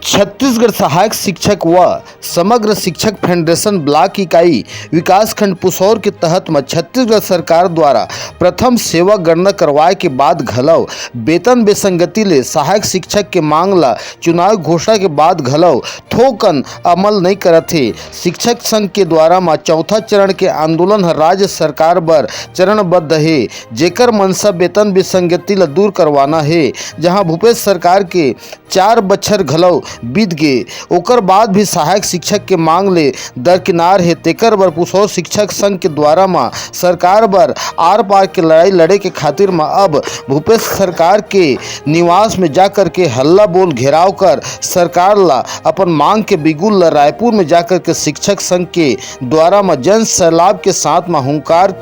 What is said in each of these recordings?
छत्तीसगढ़ सहायक शिक्षक व समग्र शिक्षक फेडरेशन ब्लॉक इकाई विकासखंड पुसौर के तहत में छत्तीसगढ़ सरकार द्वारा प्रथम सेवा गणना करवाए के बाद घलव वेतन विसंगति ले सहायक शिक्षक के मांग ला चुनाव घोषणा के बाद घलव थोकन अमल नहीं करत हे। शिक्षक संघ के द्वारा में चौथा चरण के आंदोलन राज्य सरकार बर चरणबद्ध है, जेकर मनसा वेतन विसंगति ला दूर करवाना है। जहां भूपेश सरकार के 4 बछर घलव बीत गए, ओकर बाद भी सहायक शिक्षक के मांग ले दरकिनार है। तेकर बर पुसौर शिक्षक संघ के द्वारा में सरकार बर आर पार के लड़ाई लड़े के खातिर में अब भूपेश सरकार के निवास में जाकर के हल्ला बोल घेराव कर सरकार ला अपन मांग के बिगुल ला रायपुर में जाकर के शिक्षक संघ के द्वारा में जन सैलाब के साथ में हुंकार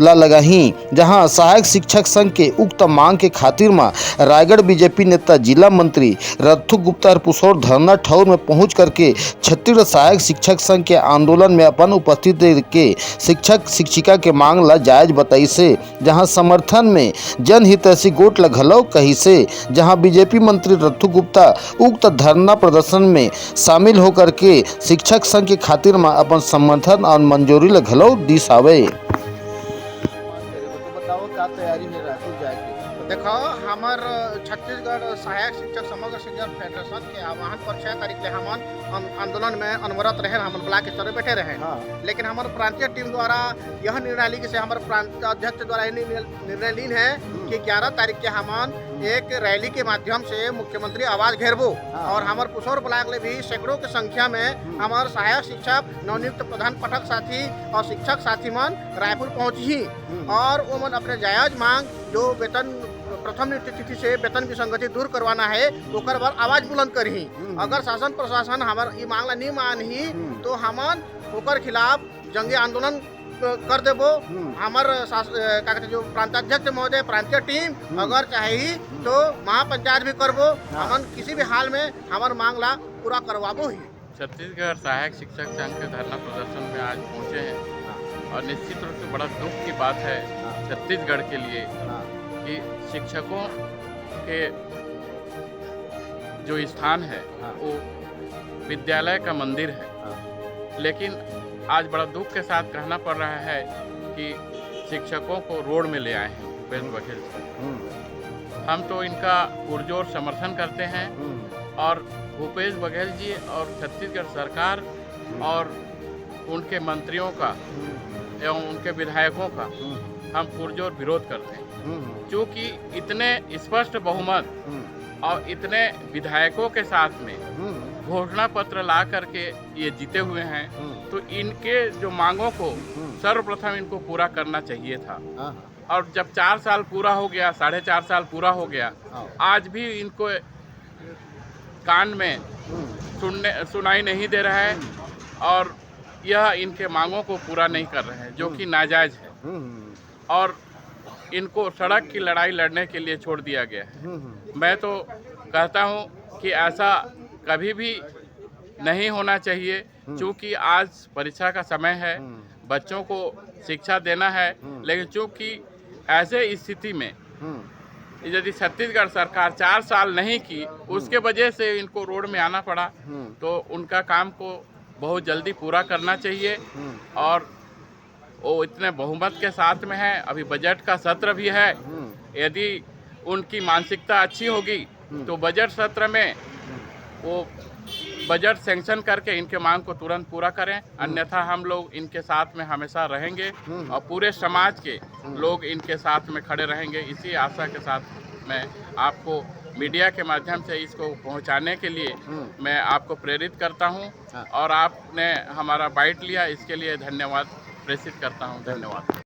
ला लगाही। जहां सहायक शिक्षक संघ के उक्त मांग के खातिर में रायगढ़ बीजेपी नेता जिला मंत्री रथु गुप्ता पुसौर धरना ठौर में पहुंच करके छत्तीसगढ़ सहायक शिक्षक संघ के आंदोलन में अपन उपस्थिति के शिक्षक शिक्षिका के मांग ला जायज बताई से। जहां समर्थन में जनहितैषी गोट ला घलव कही से। जहां बीजेपी मंत्री रथु गुप्ता उक्त धरना प्रदर्शन में शामिल होकर के शिक्षक संघ के खातिर में अपन समर्थन और मंजूरी ला घलव दिसावे। तैयारी में रायपुर जाएगी। देखो हमार छत्तीसगढ़ सहायक शिक्षक समग्र शिक्षक फेडरेशन के आह्वान पर 6 तारीख ले हम आंदोलन में अनवरत रहे, हम ब्लॉक स्तर पर बैठे रहे। लेकिन हमारे प्रांतीय टीम द्वारा यह निर्णय ली से हमारे प्रांत अध्यक्ष द्वारा निर्णय लीन है कि 11 तारीख के हम एक रैली के माध्यम से मुख्यमंत्री आवास घेरबो और हमारे पुसौर ब्लॉक में भी सैकड़ों की संख्या में हमारे सहायक शिक्षक नवनियुक्त प्रधान पाठक साथी और शिक्षक साथी मन रायपुर पहुँची और वो मन अपने जायज मांग जो वेतन प्रथम नियुक्ति तिथि से वेतन विसंगति दूर करवाना है ओकर पर आवाज बुलंद करही। अगर शासन प्रशासन हमार ये मांग ला नहीं मानही तो हमन ओकर खिलाफ जंगी आंदोलन कर देबो। हमार जो प्रांताध्यक्ष महोदय प्रांतीय टीम अगर चाहे तो महापंचायत भी करबो। हमन किसी भी हाल में हमार मांग ला पूरा करवाबो ही। छत्तीसगढ़ सहायक शिक्षक संघ के धरना प्रदर्शन में आज पहुंचे हैं और निश्चित रूप से बड़ा दुख की बात है छत्तीसगढ़ के लिए कि शिक्षकों के जो स्थान है वो विद्यालय का मंदिर है। लेकिन आज बड़ा दुख के साथ कहना पड़ रहा है कि शिक्षकों को रोड में ले आए हैं भूपेश बघेल जी। हम तो इनका पुरजोर समर्थन करते हैं और भूपेश बघेल जी और छत्तीसगढ़ सरकार और उनके मंत्रियों का एवं उनके विधायकों का हम पुरजोर विरोध करते हैं। क्योंकि इतने स्पष्ट बहुमत और इतने विधायकों के साथ में घोषणा पत्र ला करके ये जीते हुए हैं, तो इनके जो मांगों को सर्वप्रथम इनको पूरा करना चाहिए था। और जब 4 साल पूरा हो गया, 4.5 साल पूरा हो गया, आज भी इनको कान में सुनाई नहीं दे रहा है और यह इनके मांगों को पूरा नहीं कर रहे हैं, जो कि नाजायज है और इनको सड़क की लड़ाई लड़ने के लिए छोड़ दिया गया है। मैं तो कहता हूं कि ऐसा कभी भी नहीं होना चाहिए, क्योंकि आज परीक्षा का समय है, बच्चों को शिक्षा देना है। लेकिन चूँकि ऐसे स्थिति में यदि छत्तीसगढ़ सरकार 4 साल नहीं की, उसके वजह से इनको रोड में आना पड़ा, तो उनका काम को बहुत जल्दी पूरा करना चाहिए। और वो इतने बहुमत के साथ में है, अभी बजट का सत्र भी है। यदि उनकी मानसिकता अच्छी होगी तो बजट सत्र में वो बजट सैंक्शन करके इनके मांग को तुरंत पूरा करें, अन्यथा हम लोग इनके साथ में हमेशा रहेंगे और पूरे समाज के लोग इनके साथ में खड़े रहेंगे। इसी आशा के साथ मैं आपको मीडिया के माध्यम से इसको पहुंचाने के लिए मैं आपको प्रेरित करता हूं और आपने हमारा बाइट लिया, इसके लिए धन्यवाद प्रेषित करता हूं। धन्यवाद।